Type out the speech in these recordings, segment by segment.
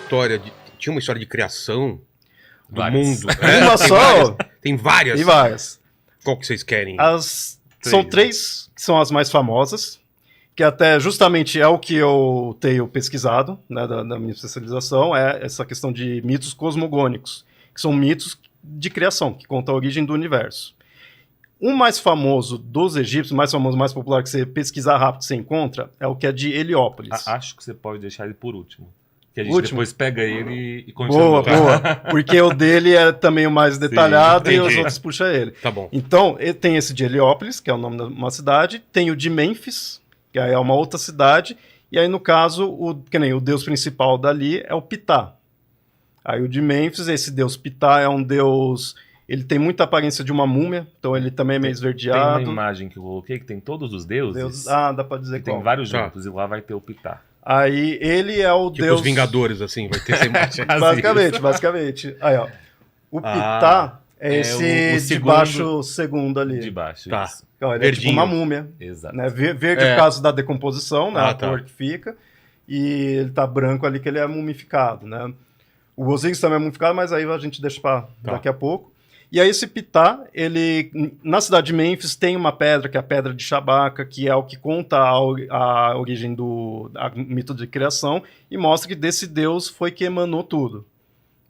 história tinha uma história de criação do Várias. mundo. Uma só? Tem várias. Tem várias. Qual que vocês querem? São três que são as mais famosas, que até justamente é o que eu tenho pesquisado, né, da minha especialização, é essa questão de mitos cosmogônicos, que são mitos de criação, que contam a origem do universo. O mais famoso dos egípcios, mais famoso, mais popular, que você pesquisar rápido você encontra, é o que é de Heliópolis. Acho que você pode deixar ele por último. Que a gente depois pega ele e Boa, continua. boa. Porque o dele é também o mais detalhado. Sim, e os outros puxam ele. Tá bom. Então, tem esse de Heliópolis, que é o nome de uma cidade. Tem o de Mênfis, que aí é uma outra cidade. E aí, no caso, o deus principal dali é o Ptah. Aí o de Mênfis, esse deus Ptah é um deus... Ele tem muita aparência de uma múmia, então ele também é meio esverdeado. Tem uma imagem que eu coloquei que tem todos os deuses. Dá pra dizer que tem vários juntos, e lá vai ter o Ptah. Aí ele é o tipo deus... os Vingadores, assim, vai ter sempre... basicamente. Aí, ó. O Ptah é esse de baixo segundo ali. De baixo, tá. Isso. Então, ele é tipo uma múmia. Exato. Né? Verde é por causa da decomposição, né? A tá. cor que fica. E ele tá branco ali, que ele é mumificado, né? O Osíris também é mumificado, mas aí a gente deixa pra daqui a pouco. E aí esse Ptah, ele... Na cidade de Mênfis tem uma pedra, que é a Pedra de Shabaca, que é o que conta a origem do mito de criação, e mostra que desse deus foi que emanou tudo.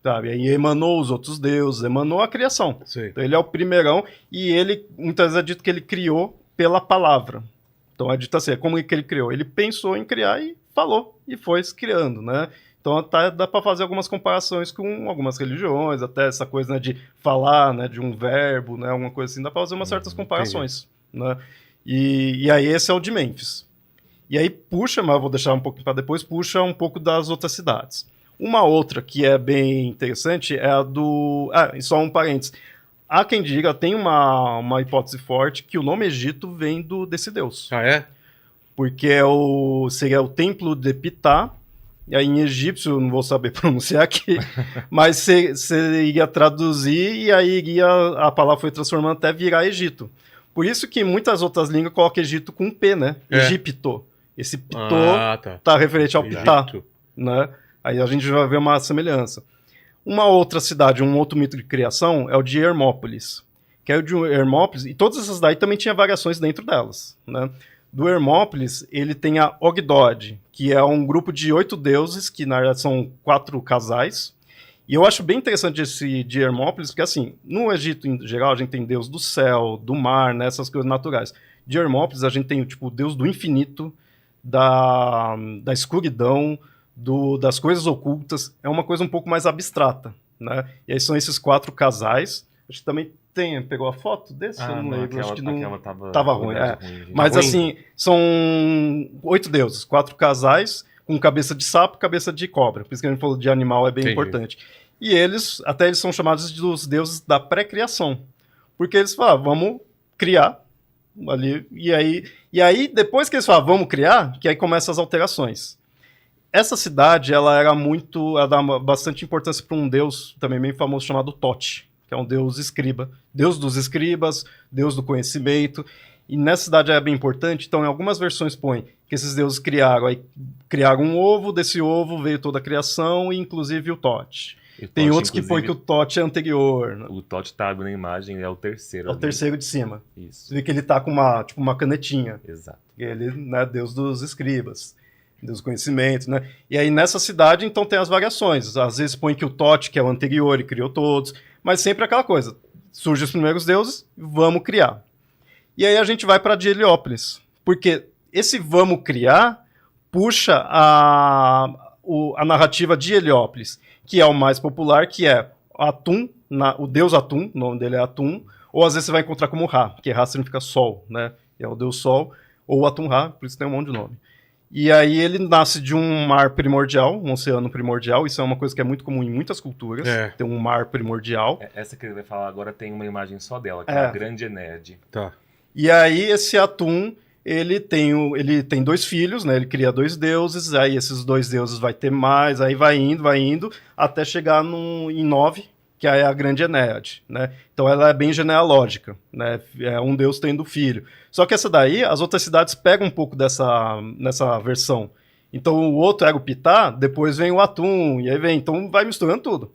Sabe? Aí emanou os outros deuses, emanou a criação. Sim. Então ele é o primeirão, e ele, muitas vezes é dito que ele criou pela palavra. Então é dito assim, como que ele criou? Ele pensou em criar e falou, e foi se criando, né? Então dá para fazer algumas comparações com algumas religiões, até essa coisa, né, de falar, né, de um verbo, né, alguma coisa assim, dá para fazer umas certas comparações. Né? E aí esse é o de Mênfis. E aí puxa, mas eu vou deixar um pouquinho para depois, puxa um pouco das outras cidades. Uma outra que é bem interessante é a do... e só um parênteses. Há quem diga, tem uma hipótese forte, que o nome Egito vem desse deus. Ah, é? Porque seria o templo de Ptah. E aí em egípcio, não vou saber pronunciar aqui, mas você iria traduzir e aí a palavra foi transformando até virar Egito. Por isso que muitas outras línguas colocam Egito com P, né? Egipto. Esse Ptah tá referente ao Ptah, né? Aí a gente vai ver uma semelhança. Uma outra cidade, um outro mito de criação é o de Hermópolis. Que é o de Hermópolis, e todas essas daí também tinha variações dentro delas, né? Do Hermópolis, ele tem a Ogdod, que é um grupo de 8 deuses, que na verdade são 4 casais. E eu acho bem interessante esse de Hermópolis, porque assim, no Egito em geral a gente tem deus do céu, do mar, né, essas coisas naturais. De Hermópolis a gente tem tipo, o deus do infinito, da escuridão, das coisas ocultas. É uma coisa um pouco mais abstrata, né? E aí são esses 4 casais. Acho que também pegou a foto desse? Eu não lembro. Acho que não tava ruim. Mas assim, são 8 deuses, 4 casais, com cabeça de sapo e cabeça de cobra. Por isso que a gente falou de animal, é bem importante. E eles são chamados dos deuses da pré-criação. Porque eles falam, vamos criar ali. E aí, depois que eles falam, vamos criar, que aí começam as alterações. Essa cidade, ela dá bastante importância para um deus também bem famoso chamado Tote, que é um deus escriba, deus dos escribas, deus do conhecimento, e nessa cidade é bem importante, então em algumas versões põe que esses deuses criaram um ovo, desse ovo veio toda a criação, e inclusive o Tote. Tem outros que põem que o Tote é anterior. Né? O Tote tá na imagem, é o terceiro. É o terceiro de cima. Isso. Você vê que ele tá com uma canetinha. Exato. Ele, né, deus dos escribas. Deus do conhecimento, né? E aí nessa cidade, então, tem as variações. Às vezes põe que o Tote, que é o anterior, e criou todos, mas sempre aquela coisa. Surgem os primeiros deuses, vamos criar. E aí a gente vai para Heliópolis, porque esse vamos criar puxa a narrativa de Heliópolis, que é o mais popular, que é Atum, o deus Atum, o nome dele é Atum, ou às vezes você vai encontrar como Ra, que Ra significa sol, né? É o deus sol, ou Atum-Ra, por isso tem um monte de nome. E aí ele nasce de um mar primordial, um oceano primordial. Isso é uma coisa que é muito comum em muitas culturas. Tem um mar primordial. Essa que ele vai falar agora tem uma imagem só dela, que é a Grande Enéade. Tá. E aí esse Atum, ele tem 2 filhos, né? Ele cria 2 deuses, aí esses 2 deuses vai ter mais, aí vai indo, até chegar em 9, que é a Grande Enéade, né? Então ela é bem genealógica, né? É um deus tendo filho. Só que essa daí, as outras cidades pegam um pouco nessa versão. Então o outro era o Ptah, depois vem o Atum, e aí vem. Então vai misturando tudo.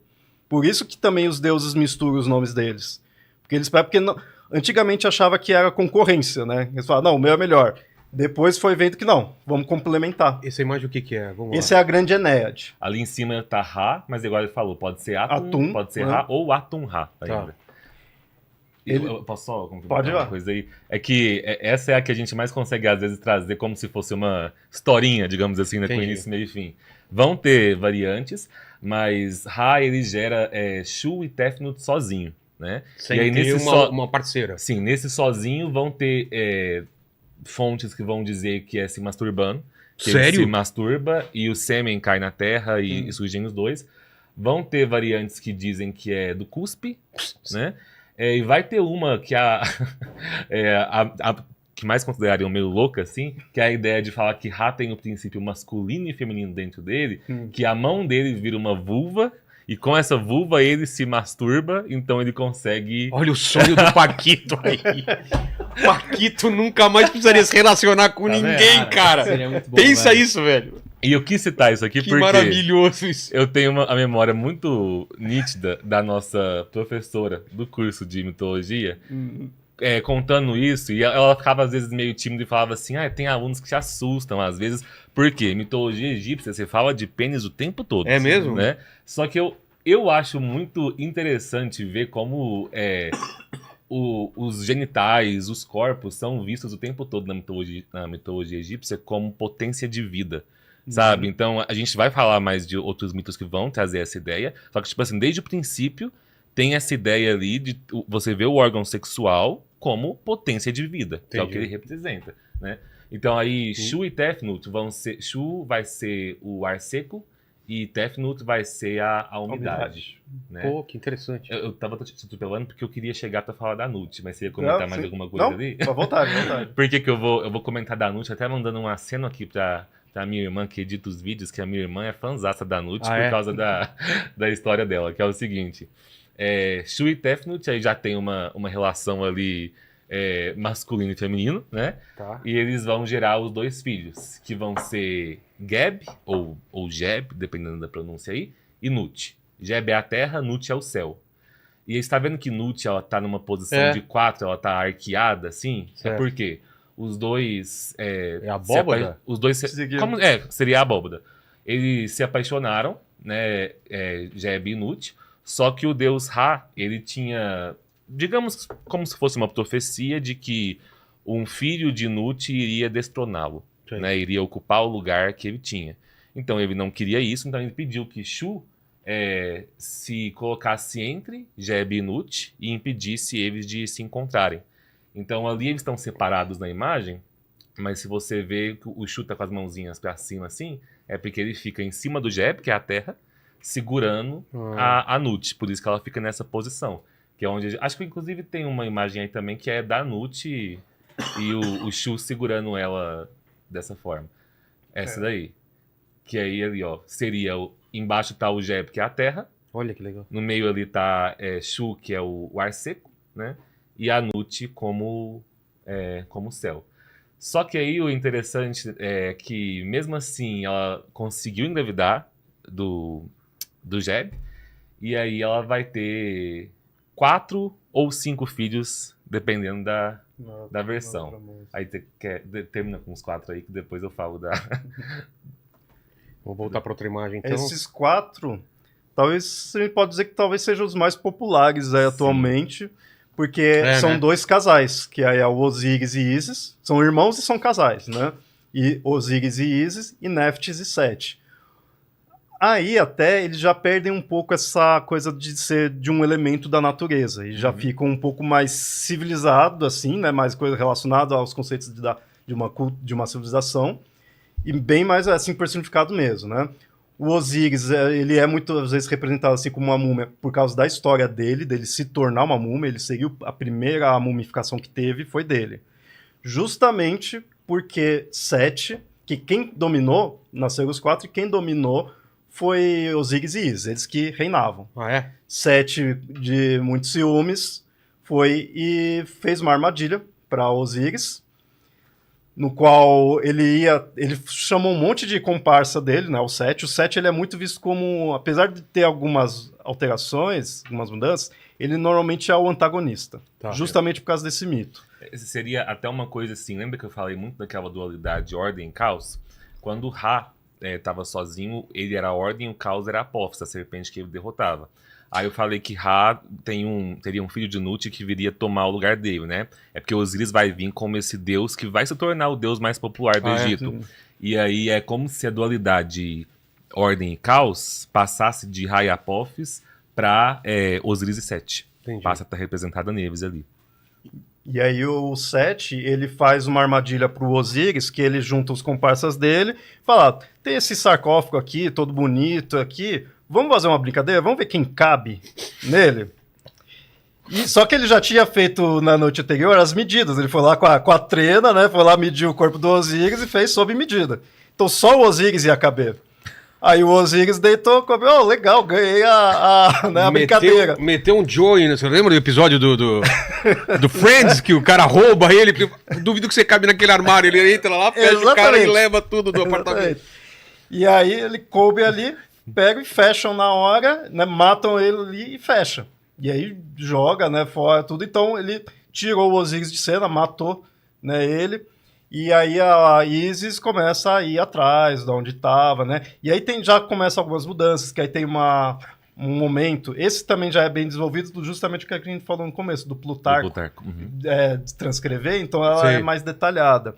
Por isso que também os deuses misturam os nomes deles. Porque não, antigamente achava que era concorrência, né? Eles falavam, não, o meu é melhor. Depois foi vendo que não, vamos complementar. Essa imagem o que é? Vamos Esse lá. é a grande Enéade. Ali em cima tá Ra, mas igual ele falou, pode ser Atum, Atum, pode ser né? Ra ou Atum-Ra ainda. Eu posso só complementar Pode ir lá. uma coisa aí? É que essa é a que a gente mais consegue, às vezes, trazer como se fosse uma historinha, digamos assim, né, com Entendi. início, meio e fim. Vão ter variantes, mas Ra, ele gera Shu e Tefnut sozinho, né? Sem e aí, ter nesse uma parceira. Sim, nesse sozinho vão ter fontes que vão dizer que é se masturbando. Que ele Sério? se masturba e o sêmen cai na terra e surgem os dois. Vão ter variantes que dizem que é do cuspe, né? E vai ter uma que a que mais considerariam meio louca, assim, que é a ideia de falar que Ra tem o princípio masculino e feminino dentro dele, que a mão dele vira uma vulva, e com essa vulva ele se masturba, então ele consegue... Olha o sonho do Paquito aí. Paquito nunca mais precisaria se relacionar com Tá vendo? ninguém, cara. Seria muito bom, Pensa velho. isso, velho. E eu quis citar isso aqui Que porque maravilhoso isso. eu tenho a memória muito nítida da nossa professora do curso de mitologia, contando isso, e ela ficava às vezes meio tímida e falava assim, tem alunos que se assustam às vezes, porque mitologia egípcia, você fala de pênis o tempo todo. É mesmo? Né? Só que eu acho muito interessante ver como os genitais, os corpos são vistos o tempo todo na mitologia egípcia como potência de vida. Sabe? Então, a gente vai falar mais de outros mitos que vão trazer essa ideia. Só que, tipo assim, desde o princípio, tem essa ideia ali de você ver o órgão sexual como potência de vida, que é o que ele representa, né? Então, aí, Shu e Tefnut vão ser... Shu vai ser o ar seco e Tefnut vai ser a umidade. Né? Pô, que interessante. Eu tava te atropelando porque eu queria chegar pra falar da Nut, mas você ia comentar mais alguma coisa ali? À vontade, à vontade. Por que eu vou comentar da Nut, até mandando um aceno aqui pra minha irmã que edita os vídeos, que a minha irmã é fãzaça da Nut por causa da história dela, que é o seguinte. Shu e Tefnut aí já tem uma relação ali masculino e feminino, né? Tá. E eles vão gerar os dois filhos, que vão ser Geb, ou Jeb, dependendo da pronúncia aí, e Nut. Jeb é a terra, Nut é o céu. E aí você tá vendo que Nut, ela tá numa posição de 4, ela tá arqueada, assim? Certo. É porque os dois... É a abóbada? Os dois... Seguiram. Seria a abóbada. Eles se apaixonaram, né? Jeb e Nut. Só que o deus Ra, ele tinha... Digamos como se fosse uma profecia de que um filho de Nut iria destroná-lo. Né? Iria ocupar o lugar que ele tinha. Então ele não queria isso, então ele pediu que Shu se colocasse entre Jeb e Nut e impedisse eles de se encontrarem. Então ali eles estão separados na imagem, mas se você vê que o Shu tá com as mãozinhas pra cima assim, é porque ele fica em cima do Jeb, que é a terra, segurando a Nut. Por isso que ela fica nessa posição. Que é onde... Acho que inclusive tem uma imagem aí também que é da Nut e o Shu segurando ela dessa forma. Essa daí. Que aí ali, ó, seria embaixo tá o Jeb, que é a terra. Olha que legal. No meio ali tá Shu, que é o ar seco, né? E a Nut como céu. Só que aí o interessante é que, mesmo assim, ela conseguiu engravidar do Jeb. E aí ela vai ter 4 ou 5 filhos, dependendo da versão. Aí termina com os 4 aí, que depois eu falo da... Vamos voltar para outra imagem, então. Esses 4, talvez a gente pode dizer que talvez sejam os mais populares aí atualmente, porque são 2 casais, que aí é o Osíris e Ísis, são irmãos e são casais, né? E Osíris e Ísis, e Néftis e Sete. Aí até eles já perdem um pouco essa coisa de ser de um elemento da natureza, e já ficam um pouco mais civilizado, assim, né? Mais coisa relacionada aos conceitos de uma civilização, e bem mais assim personificado mesmo, né? O Osíris, ele é muitas vezes representado assim como uma múmia por causa da história dele se tornar uma múmia. Ele seguiu a primeira mumificação que teve foi dele. Justamente porque Sete, que quem dominou, nasceram os 4, e quem dominou foi Osíris e Ísis, eles que reinavam. Sete, de muitos ciúmes, foi e fez uma armadilha para Osíris, no qual ele chamou um monte de comparsa dele, né, o Sete. O Sete ele é muito visto como, apesar de ter algumas alterações, algumas mudanças, ele normalmente é o antagonista, Tá. justamente por causa desse mito. Esse seria até uma coisa assim, lembra que eu falei muito daquela dualidade ordem e caos? Quando o Ra estava sozinho, ele era a ordem e o caos era a Apophis, a serpente que ele derrotava. Aí eu falei que Ra teria um filho de Nut que viria tomar o lugar dele, né? É porque Osíris vai vir como esse deus que vai se tornar o deus mais popular do Egito. Sim. E aí é como se a dualidade ordem e caos passasse de Ra e Apophis para Osíris e Sete. Entendi. Passa a estar representada neles ali. E aí o Sete, ele faz uma armadilha pro Osíris, que ele junta os comparsas dele, fala, tem esse sarcófago aqui, todo bonito aqui, vamos fazer uma brincadeira? Vamos ver quem cabe nele? E, só que ele já tinha feito na noite anterior as medidas, ele foi lá com a trena, né, foi lá medir o corpo do Osíris e fez sob medida. Então só o Osíris ia caber. Aí o Osíris deitou, legal, ganhei a brincadeira. Meteu um Joey, né? Você lembra do episódio do Friends, que o cara rouba ele? Duvido que você cabe naquele armário. Ele entra lá, fecha o cara e leva tudo do apartamento. E aí ele coube ali, pega e fecham na hora, né, matam ele ali e fecha. E aí joga, né, fora tudo. Então ele tirou o Osíris de cena, matou, né, ele. E aí a Isis começa a ir atrás de onde estava, né? E aí já começa algumas mudanças, que aí tem um momento, esse também já é bem desenvolvido, justamente o que a gente falou no começo, do Plutarco. Uhum. Transcrever, então ela é mais detalhada.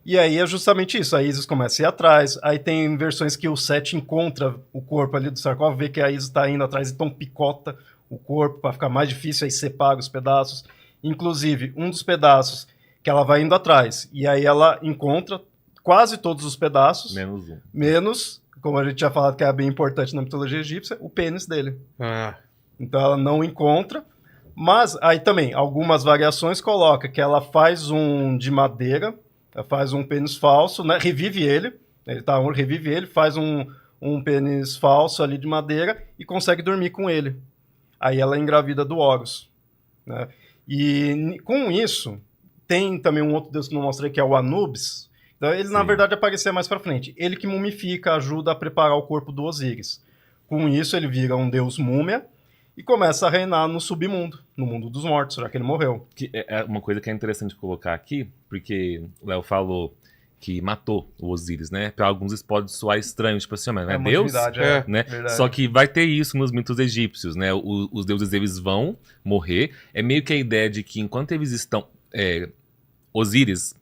E aí é justamente isso, a Isis começa a ir atrás, aí tem versões que o Sete encontra o corpo ali do sarcófago, vê que a Isis está indo atrás, então picota o corpo para ficar mais difícil, aí separa os pedaços. Inclusive, um dos pedaços que ela vai indo atrás. E aí ela encontra quase todos os pedaços. Menos um. Menos, como a gente tinha falado que é bem importante na mitologia egípcia, o pênis dele. Ah. Então ela não encontra. Mas aí também, algumas variações coloca que ela faz um de madeira, ela faz um pênis falso, né? Revive ele, revive ele, faz um pênis falso ali de madeira e consegue dormir com ele. Aí ela engravida do Horus, né? E com isso... Tem também um outro deus que não mostrei, que é o Anubis. Então, ele, na verdade, aparecia mais pra frente. Ele que mumifica, ajuda a preparar o corpo do Osíris. Com isso, ele vira um deus múmia e começa a reinar no submundo, no mundo dos mortos, já que ele morreu. Que é uma coisa que é interessante colocar aqui, porque o Léo falou que matou o Osíris, né? Para alguns isso pode soar estranho, tipo assim, mas não é Deus? Né? Só que vai ter isso nos mitos egípcios, né? Os deuses, eles vão morrer. É meio que a ideia de que enquanto eles estão... Osíris,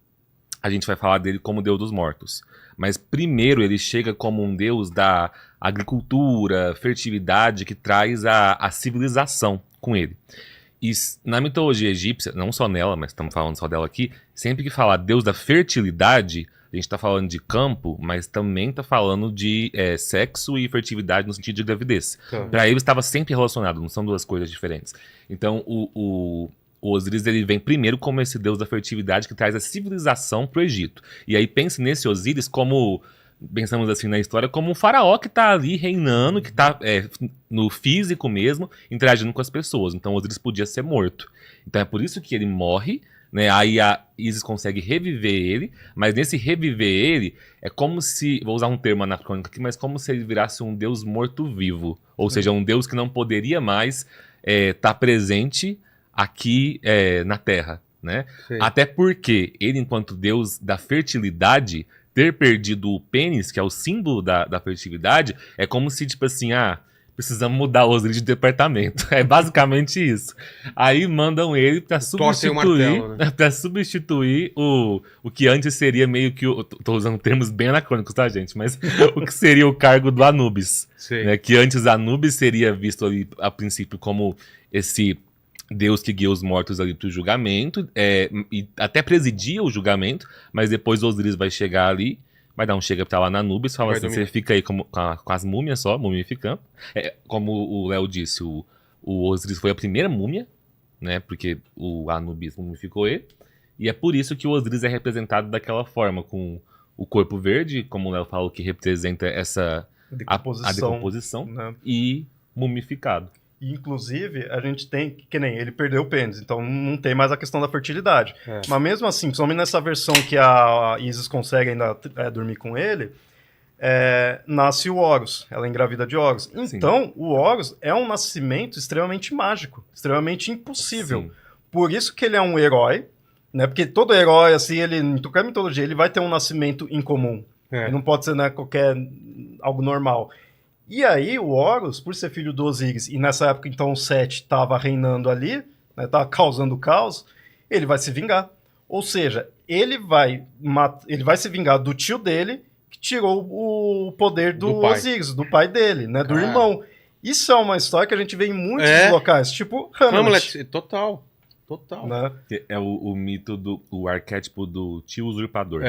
a gente vai falar dele como deus dos mortos. Mas primeiro ele chega como um deus da agricultura, fertilidade, que traz a civilização com ele. E na mitologia egípcia, não só nela, mas estamos falando só dela aqui, sempre que falar deus da fertilidade, a gente está falando de campo, mas também está falando de sexo e fertilidade no sentido de gravidez. Para eles estava sempre relacionado, não são duas coisas diferentes. Então o Osíris, ele vem primeiro como esse deus da fertilidade que traz a civilização para o Egito. E aí pense nesse Osíris como, pensamos assim na história, como um faraó que está ali reinando, que está no físico mesmo, interagindo com as pessoas. Então Osíris podia ser morto. Então é por isso que ele morre, né? Aí a Isis consegue reviver ele, mas nesse reviver ele, é como se, vou usar um termo anacrônico aqui, mas como se ele virasse um deus morto-vivo. Ou seja, um deus que não poderia mais estar presente aqui na Terra, né? Sim. Até porque ele, enquanto deus da fertilidade, ter perdido o pênis, que é o símbolo da fertilidade, é como se, tipo assim, precisamos mudar o Osíris de departamento. É basicamente isso. Aí mandam ele para substituir, martelo, né? Para substituir o que antes seria meio que tô usando termos bem anacrônicos, tá, gente? Mas o que seria o cargo do Anubis, né? Que antes Anubis seria visto ali a princípio como esse Deus que guia os mortos ali pro julgamento, e até presidia o julgamento, mas depois Osíris vai chegar ali, vai dar um chega pra lá na Anubis, fala assim, você fica aí com as múmias só, mumificando. Como o Léo disse, o Osíris foi a primeira múmia, né, porque o Anubis mumificou ele, e é por isso que o Osíris é representado daquela forma, com o corpo verde, como o Léo falou, que representa essa a decomposição, né? E mumificado. Inclusive, a gente tem, que nem ele perdeu o pênis, então não tem mais a questão da fertilidade. Mas mesmo assim, principalmente nessa versão que a Isis consegue ainda dormir com ele, nasce o Horus, ela engravida de Horus. Então, sim, o Horus é um nascimento extremamente mágico, extremamente impossível. Sim. Por isso que ele é um herói, né? Porque todo herói, assim, em qualquer mitologia, ele vai ter um nascimento incomum. Ele não pode ser, né, algo normal. E aí, o Horus, por ser filho do Osíris, e nessa época, então, o Sete estava reinando ali, né, tava causando caos, ele vai se vingar. Ou seja, ele vai se vingar do tio dele, que tirou o poder do Osíris, do pai dele, né, do irmão. Isso é uma história que a gente vê em muitos locais, tipo Hamlet. Total. Né? É o mito o arquétipo do tio usurpador.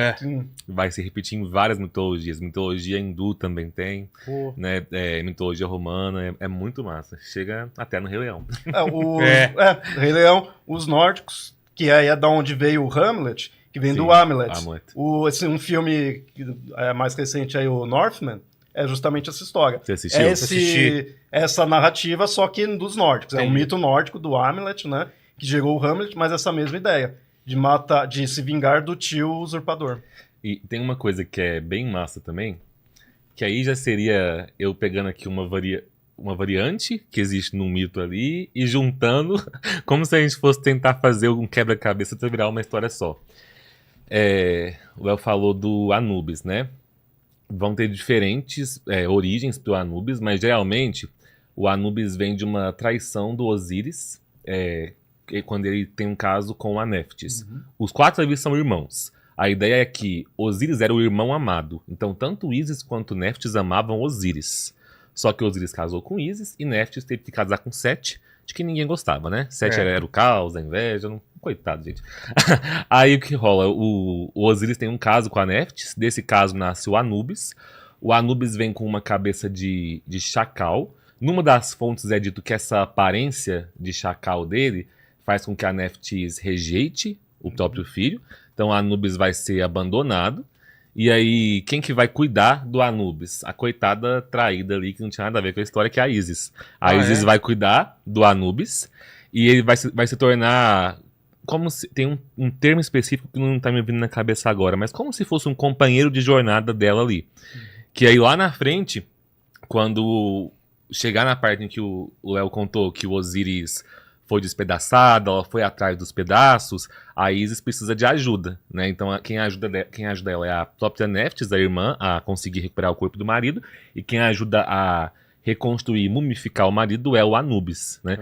Vai se repetir em várias mitologias. Mitologia hindu também tem, né? Mitologia romana, é muito massa. Chega até no Rei Leão. Rei Leão, os nórdicos, que é da onde veio o Hamlet, que vem do Hamlet. Um filme mais recente aí, o Northman, é justamente essa história. Você assistiu? Essa narrativa, só que dos nórdicos. É um mito nórdico do Hamlet, né? Que gerou o Hamlet, mas essa mesma ideia de se vingar do tio usurpador. E tem uma coisa que é bem massa também, que aí já seria eu pegando aqui uma variante que existe no mito ali e juntando como se a gente fosse tentar fazer um quebra-cabeça para virar uma história só. O El falou do Anubis, né? Vão ter diferentes origens do Anubis, mas geralmente o Anubis vem de uma traição do Osíris, quando ele tem um caso com a Neftis. Os 4 ali são irmãos. A ideia é que Osíris era o irmão amado. Então, tanto Ísis quanto Neftis amavam Osíris. Só que Osíris casou com Ísis e Neftis teve que casar com Sete, de que ninguém gostava, né? Sete era o caos, a inveja. Coitado, gente. Aí o que rola? O Osíris tem um caso com a Neftis. Desse caso nasce o Anubis. O Anubis vem com uma cabeça de chacal. Numa das fontes é dito que essa aparência de chacal dele faz com que a Neftis rejeite o próprio filho. Então, Anubis vai ser abandonado. E aí, quem que vai cuidar do Anubis? A coitada traída ali, que não tinha nada a ver com a história, que é a Isis. A Isis vai cuidar do Anubis. E ele vai se tornar... tem um termo específico que não tá me vindo na cabeça agora, mas como se fosse um companheiro de jornada dela ali. Que aí, lá na frente, quando chegar na parte em que o El contou que o Osíris foi despedaçada, ela foi atrás dos pedaços, a Isis precisa de ajuda, né? Então quem ajuda ela é a própria Neftis, a irmã, a conseguir recuperar o corpo do marido, e quem ajuda a reconstruir e mumificar o marido é o Anubis, né?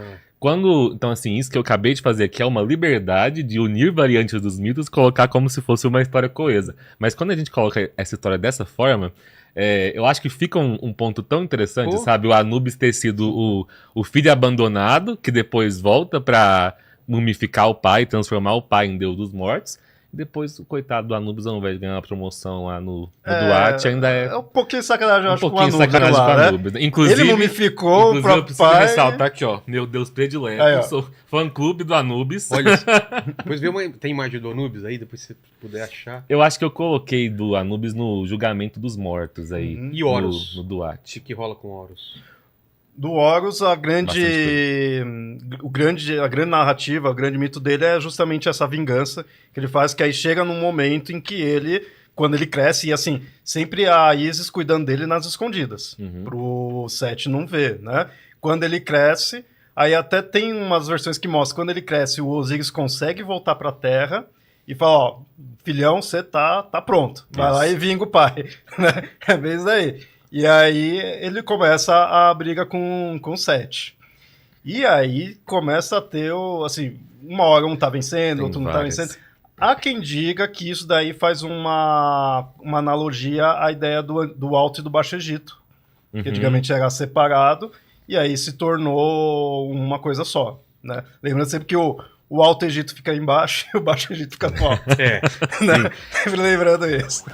Então, assim, isso que eu acabei de fazer aqui é uma liberdade de unir variantes dos mitos e colocar como se fosse uma história coesa. Mas quando a gente coloca essa história dessa forma, eu acho que fica um ponto tão interessante, sabe? O Anubis ter sido o filho abandonado, que depois volta pra mumificar o pai, transformar o pai em Deus dos mortos. Depois, o coitado do Anubis, ao invés de ganhar uma promoção lá no Duarte, ainda é um pouquinho sacanagem, eu acho, com o Anubis. Né? Inclusive, ele mumificou o próprio pai. Eu preciso ressaltar aqui, ó, meu Deus predileto, eu sou fã-clube do Anubis. Olha, depois tem imagem do Anubis aí, depois se puder achar. Eu acho que eu coloquei do Anubis no Julgamento dos Mortos aí. E Horus. No Duarte. O que rola com Horus? Do Horus, a grande narrativa, o grande mito dele é justamente essa vingança que ele faz, que aí chega num momento em que ele, quando ele cresce, e assim, sempre a Isis cuidando dele nas escondidas, pro Sete não ver, né? Quando ele cresce, aí até tem umas versões que mostram, quando ele cresce, o Osíris consegue voltar pra Terra e fala, ó, filhão, você tá pronto, vai lá e vinga o pai, né? É bem isso daí. E aí ele começa a briga com o Sete. E aí começa a ter, assim, uma hora um tá vencendo, outro não tá vencendo. Há quem diga que isso daí faz uma analogia à ideia do Alto e do Baixo Egito, que antigamente era separado, e aí se tornou uma coisa só, né? Lembrando sempre que o Alto Egito fica embaixo e o Baixo Egito fica no alto. Né? Sempre lembrando isso.